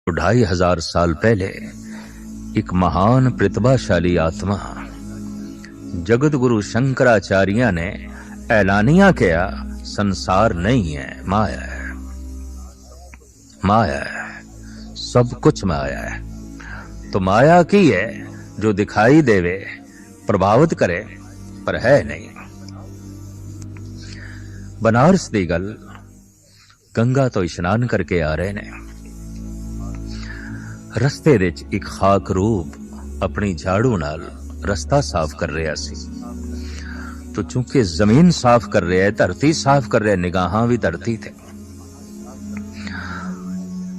2500 साल पहले एक महान प्रतिभाशाली आत्मा जगत गुरु शंकराचार्य ने ऐलानिया किया, संसार नहीं है, माया है। माया है, सब कुछ माया है। तो माया की है जो दिखाई देवे, प्रभावित करे, पर है नहीं। बनारस दी गल गंगा तो इशनान करके आ रहे ने। रस्ते विच एक खाक रूप अपनी झाड़ू नाल रस्ता साफ कर रहा सी। तो चूंकि जमीन साफ कर रहा है, धरती साफ कर रहा है, निगाहां भी धरती थे।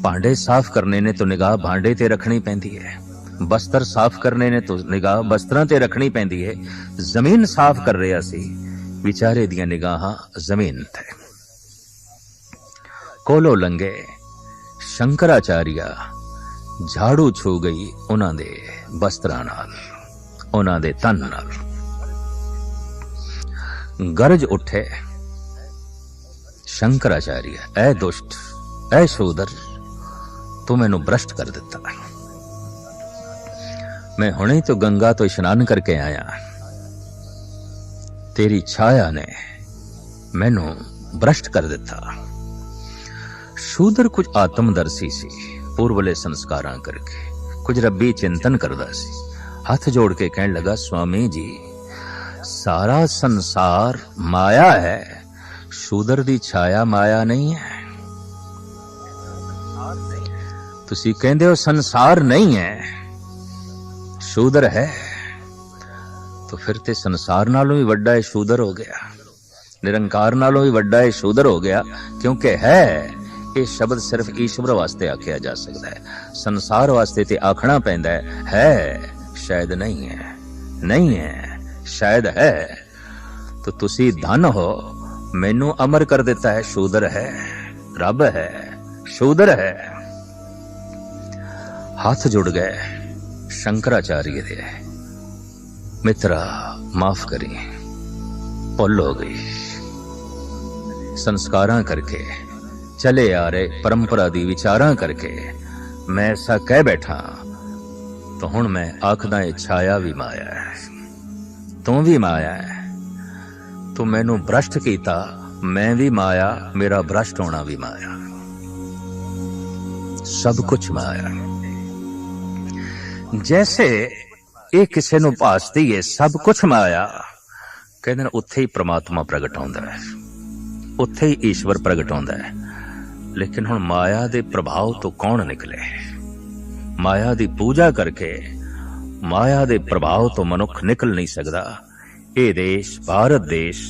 भांडे साफ करने ने तो निगाह भांडे ते रखनी पैंदी है, बस्तर साफ करने ने तो निगाह बस्तरां ते रखनी पैंदी है। जमीन साफ कर रहा सी, विचारे दियां निगाहां जमीन थे। कोलो लंघे शंकराचार्य झाड़ू छू गई उन्हां दे बस्तरां नाल, उन्हां दे तन नाल। गरज उठे शंकराचार्य, ऐ दुष्ट, ऐ शूदर, तू मैनू भ्रष्ट कर दिता। मैं हुणे तो गंगा तो इशनान करके आया, तेरी छाया ने मैनू भ्रष्ट कर दिता। शूदर कुछ आत्मदर्शी सी, पूर्वले संस्कारां करके कुछ रब्बी चिंतन करदा सी। हाथ जोड़ के कहने लगा, स्वामी जी सारा संसार माया है, शूदर दी छाया माया नहीं है। तुसी कहंदे हो संसार नहीं है, शूदर है, तो फिर ते संसार नालों भी वड्डा है शूदर हो गया, निरंकार नालों भी वड्डा है शूदर हो गया। क्योंकि है ये शब्द सिर्फ ईश्वर वास्ते आख्या जा सकता है, संसार वास्ते ते आखना पैंदा है शायद नहीं है, नहीं है शायद है। तो तुसी धन हो, मैनू अमर कर देता है, शूदर है, रब है, शूदर है। हाथ जुड़ गए शंकराचार्य दे, मित्रा माफ करी, भुल हो गई। संस्कारां करके चले आ रहे परंपरा दी विचारां करके मैं ऐसा कह बैठा, तो हुण मैं आखदा है छाया भी माया है, तू भी माया है। तू मैनू भ्रष्ट कीता, मैं भी माया, मेरा भ्रष्ट होना भी माया, सब कुछ माया। जैसे ये किसी नू भासदी है सब कुछ माया, कहते हैं उत्थे ही परमात्मा प्रगट होंदा है, उत्थे ही ईश्वर प्रगट होंदा है। लेकिन हुण माया दे प्रभाव तो कौन निकले? माया दी पूजा करके माया दे प्रभाव तो मनुख निकल नहीं सकदा। ये देश भारत देश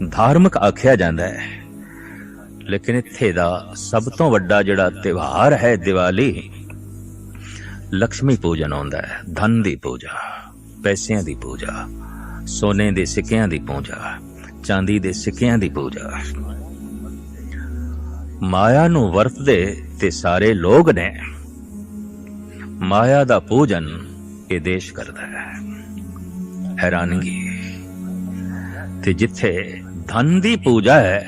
धार्मिक आख्या जांदा है, लेकिन इत्थे दा सब तो वड्डा जिहड़ा त्योहार है दिवाली, लक्ष्मी पूजन होंदा है, धन दी पूजा, पैसिਆਂ दी पूजा, सोने दे सिक्किਆਂ दी पूजा, चांदी दे सिक्किਆਂ दी पूजा। माया नू वरतदे ते सारे लोग ने, माया दा पूजन ये देश करदा है। हैरानगी ते जिथे धन दी पूजा है,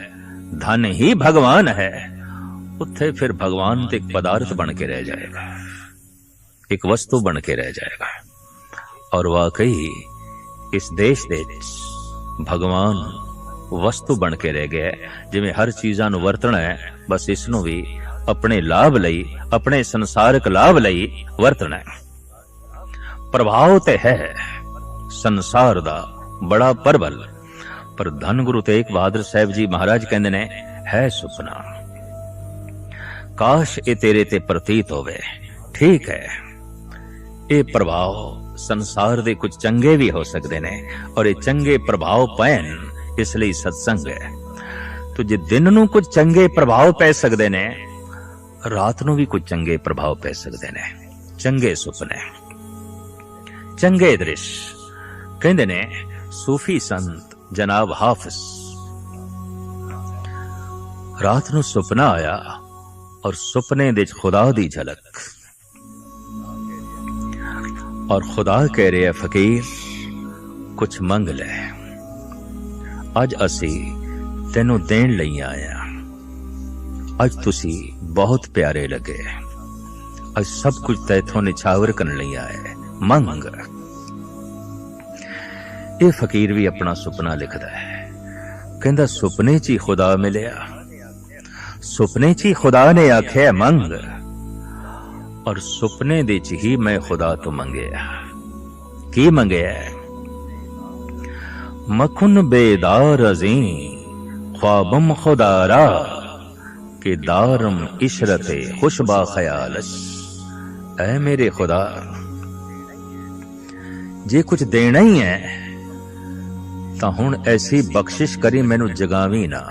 धन ही भगवान है, उत्थे फिर भगवान ते एक पदार्थ बन के रह जाएगा, एक वस्तु बन के रह जाएगा। और वाकई इस देश दे भगवान वस्तु बन के रह गया। जिवें हर चीज़ां नूं वरतना है, बस इसनूं भी अपने लाभ लई, अपने संसारिक लाभ लई वरतना है। प्रभाव ते है संसार दा बड़ा प्रबल, पर धन गुरु तेग बहादुर साहब जी महाराज कहंदे ने, है सुपना, काश ये तेरे ते प्रतीत होवे। ठीक है, ये प्रभाव संसार दे कुछ चंगे भी हो सकते ने, और ये चंगे प्रभाव पैन इसलिए सत्संग है। तो जे दिन नूं कुछ चंगे प्रभाव पै सकते ने, रात नूं भी कुछ चंगे प्रभाव पै सकते ने। चंगे सुपने, चंगे दृश्य। कहंदे ने सूफी संत जनाब हाफिज, रात नूं सुपना आया और सुपने दे खुदा दी झलक, और खुदा कह रहे है फकीर कुछ मंग ले, अज असी तेनू देण लई आया, अज तुसी बहुत प्यारे लगे, अज सब कुछ तैथों निछावर करने लई आया मंग। ये फकीर भी अपना सुपना लिखदा है, कहंदा सुपने च ही खुदा मिलिया, सुपने च ही खुदा ने आख्या मंग, और सुपने दे च ही मैं खुदा तो मंगया। की मंगया? मखुन बेदार अजी ख्वाबम खुदारा के दारम इशरते खुशबा ख्यालश। ऐ मेरे खुदा, जे कुछ देना ही है तो हुण ऐसी बख्शिश करी मैनू जगावी ना।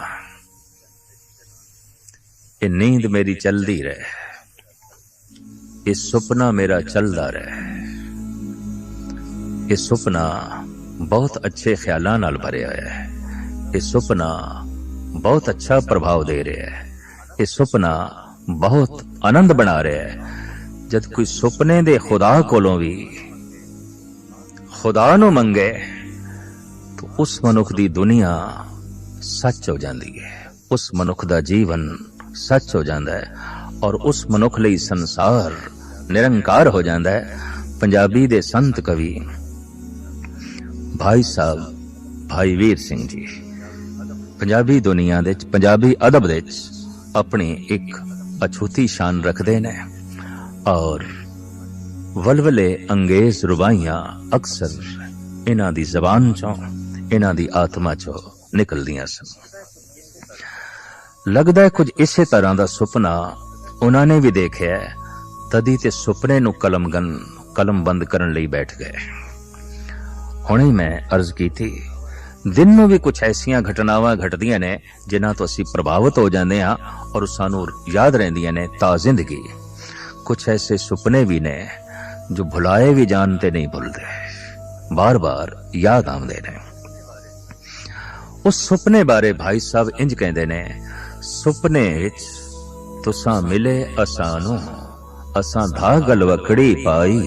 ये नींद मेरी चलदी रहे, ये सुपना मेरा चलदा रहे। ये सुपना बहुत अच्छे ख्यालां नाल भरिया है, ये सुपना बहुत अच्छा प्रभाव दे रहा है, ये सुपना बहुत आनंद बना रहा है। जद कोई सुपने दे खुदा कोलों भी खुदा नू मंगे तो उस मनुख दी दुनिया सच हो जाती है, उस मनुख दा जीवन सच हो जाता है, और उस मनुख लई संसार निरंकार हो जाता है। पंजाबी दे संत कवि भाई साहब भाई वीर सिंह जी पंजाबी दुनिया दे पंजाबी अदब दे अपनी एक अछूती शान रखते ने, और वलवले अंगेज रुबाइयां अक्सर इन्हां दी जबान चों इन्हां दी आत्मा चों निकलदियां सन। लगदा है कुछ इसे तरह दा सुपना उन्होंने भी देखिया, तदी ते सुपने नू कलम बंद करन लई बैठ गए। हुणे मैं अर्ज की थी, दिन नू भी कुछ ऐसियां घटनावां घटदियां ने जिन्हां तो असीं प्रभावित हो जाते हैं और सानू याद रहिंदियां ने ता जिंदगी। कुछ ऐसे सुपने भी ने जो भुलाए भी जानते नहीं भूलते, बार बार याद आउंदे ने। उस सुपने बारे भाई साहब इंज कहंदे ने, सुपने विच तुसां मिले असानू, असां धा गलवकड़ी पाई,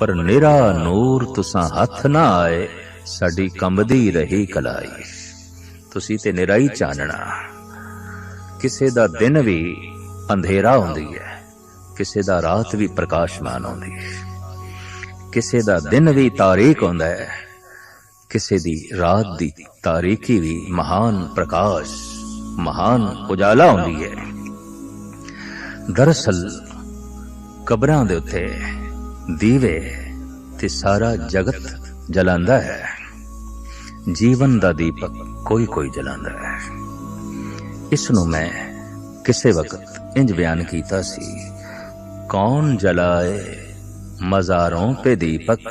पर निरा नूर तुसां हथ ना आए, साडी कंबदी रही कलाई। तुसी ते निराई चानना, किसे दा दिन भी अंधेरा हुंदी है, किसे दा रात भी प्रकाशमान होंदी है, किसे दा दिन भी तारीक होंदा है, किसे दी रात दी तारीकी भी महान प्रकाश महान उजाला होंदी है। दरअसल कबरां दे उत्ते दीवे ते सारा जगत जलांदा है, जीवन दा दीपक कोई कोई जलांदा है। इसनू मैं किसे वक्त इंज बयान कीता सी, कौन जलाए मज़ारों पे दीपक,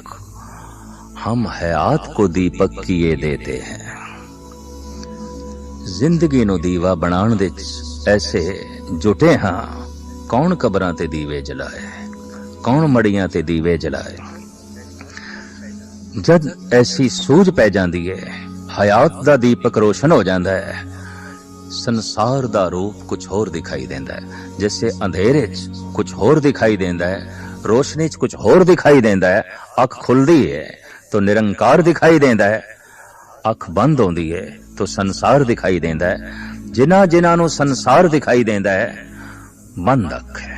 हम हयात को दीपक किए देते हैं। जिंदगी नू दीवा बनाण दे ऐसे जुटे हाँ, कौन कबरां ते दीवे जलाए, कौन मड़ियां ते दीवे जलाए। जद ऐसी सूझ पै जाती है, हयात दा दीपक रोशन हो जाता है, संसार दा रूप कुछ होर दिखाई देता है। जैसे अंधेरे च कुछ होर दिखाई देता है, रोशनी च कुछ होर दिखाई देता है। अख खुलती है तो निरंकार दिखाई देता है, अख बंद होती है तो संसार दिखाई देता है। जिन्हां नू संसार दिखाई देता है बंद अख है,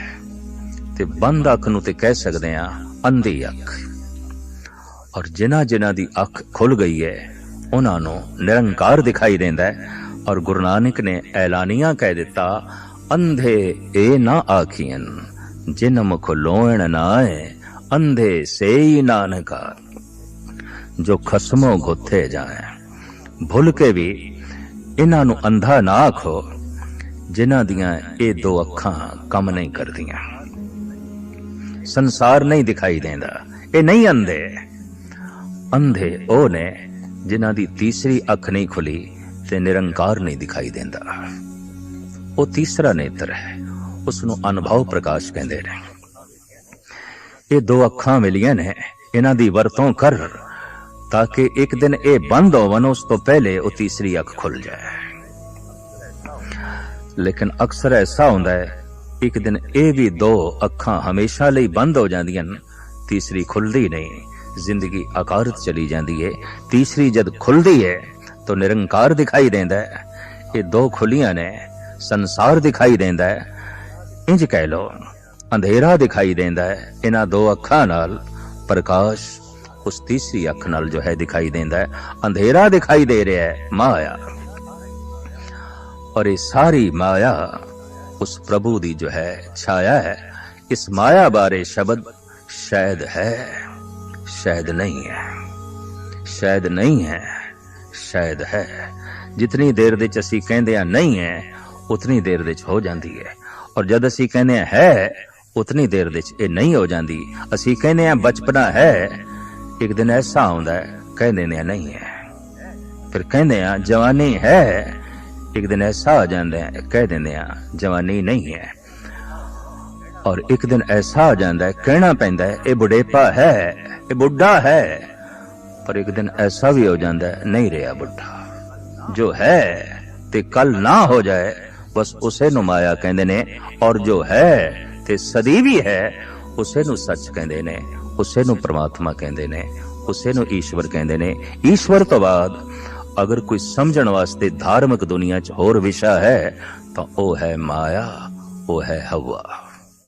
ते बंद अख नू ते कह सकते हैं अंधी अख। और जिन्हां दी अख खुल गई है उन्हां नू निरंकार दिखाई देता है। और गुरु नानक ने ऐलानिया कह दिता, अंधे ए ना आखियन, जिन मुख लोण नाए, अंधे से ही नानका, जो खसमों गुथे जाए। भुल के भी इन्हां नू अंधा ना आखो, जिन्हां दियां ए दो अखां कम नहीं करदियां, संसार नहीं दिखाई देंदा। ए नहीं अंधे, अंधे ओ ने जिन्हां दी तीसरी अख नहीं खुली ते निरंकार नहीं दिखाई देंदा। वो तीसरा नेत्र है, उसनू अनुभव प्रकाश कहंदे ने। ये दो अखां मिलियां ने, इन्हां दी वरतों कर ताकि एक दिन ये बंद होवन, उस तो पहले वो तीसरी अख खुल जाए। लेकिन अक्सर ऐसा होंदा है, एक दिन ये भी दो अखां हमेशा लई बंद हो जांदियां, तीसरी खुलदी नहीं, जिंदगी अकारत चली जाती है। तीसरी जद खुलदी है तो निरंकार दिखाई देंदा है। ये दो खुलियां ने, संसार दिखाई देंदा है। इंज कह लो अंधेरा दिखाई देंदा है, इन्हां दो अखां नाल प्रकाश उस तीसरी अख नाल जो है दिखाई देंदा है। अंधेरा दिखाई दे रहा है माया, और ये सारी माया उस प्रभु दी जो है छाया है। इस माया बारे शब्द शायद है, शायद नहीं है, शायद नहीं है, शायद है। जितनी देर दे असी कहंदे आ नहीं है, उतनी देर दे हो जाती है, और जद असी कहने है उतनी देर दे ये नहीं हो जाती। असी कहने आ बचपना है, एक दिन ऐसा आउंदा है कहने ने नहीं है, फिर कहने आ जवानी है, एक दिन ऐसा आ जाता है कह देने आ जवानी नहीं है, और एक दिन ऐसा आ जाता है कहना पैंदा है ये बुढ़ेपा है, ये बुढ़ा है, पर एक दिन ऐसा भी हो जाता है नहीं रहा बुढ़ा। जो है ते कल ना हो जाए बस उसे नु माया कहंदे ने, और जो है ते सदी है उसे नु सच कहंदे ने, उसे नु परमात्मा कहंदे ने, उसे नु ईश्वर कहंदे ने। ईश्वर तो बाद अगर कोई समझण वास्ते धार्मिक दुनिया च होर विशा है तो वो है माया, वो है हवा।